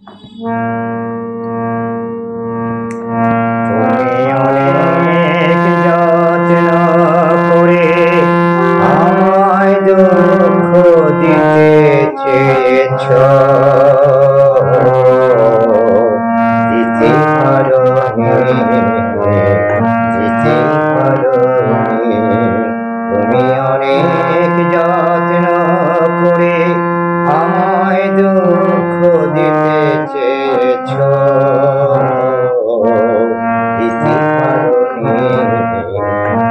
তুমি অনেক যত্ন করে আমায় দুঃখ দিতে চেয়েছ, দিতে পারোনি, দিতে পারোনি। তুমি অনেক যত্ন করে আমায় দুঃখ দিতে চেয়েছ, দিতে পারোনি,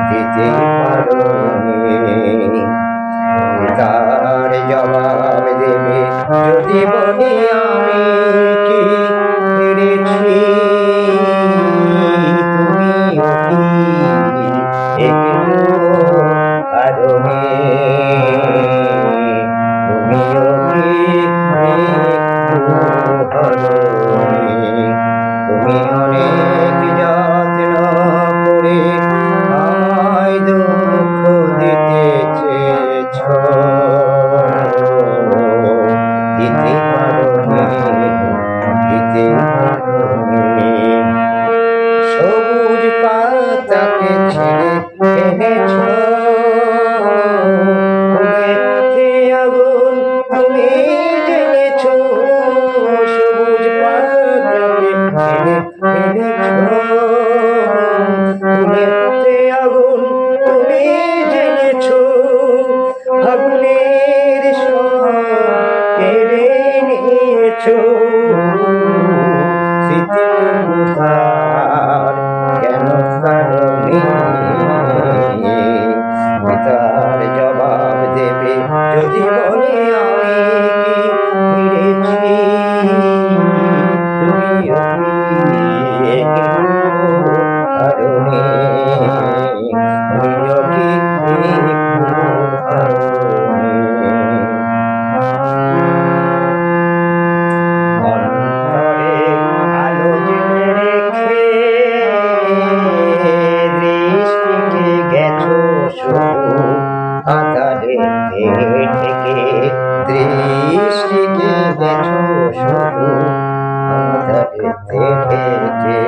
দিতে পারোনি। তার জবাব দেবে যদি বলি আমি কি হেরেছি, তুমিও কি একটু পারোনি, তুমিও কি একটু পারোনি। তুমি অনেক যত্ন করে আমায় দুঃখ দিতে চেয়েছ, দিতে পারোনি, দিতে পারোনি। সবুজ পাতাকে ছেড়ে ফেলেছ, ফুলেতে আগুন তুমি জ্বেলেছ, সবুজ পাতাকে ছেড়ে ফেলেছ, ফুলেতে আগুন তুমি জ্বেলেছ, আগুনের সব কেড়ে নিয়েছ, স্মৃতিটুকু তার কেন কারণে। তার জবাব দেবে যদি বলে আমি কি হেরেছি, তুমিও কি একটু পারোনি, তুমিও কি একটু পারোনি। অন্তরে আলো জেলে রেখে দৃষ্টিকে গেছো শুধু আধারে ঢেকে, দৃষ্টিকে গেছো শুধু আধারে ঢেকে।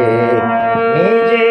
নিজে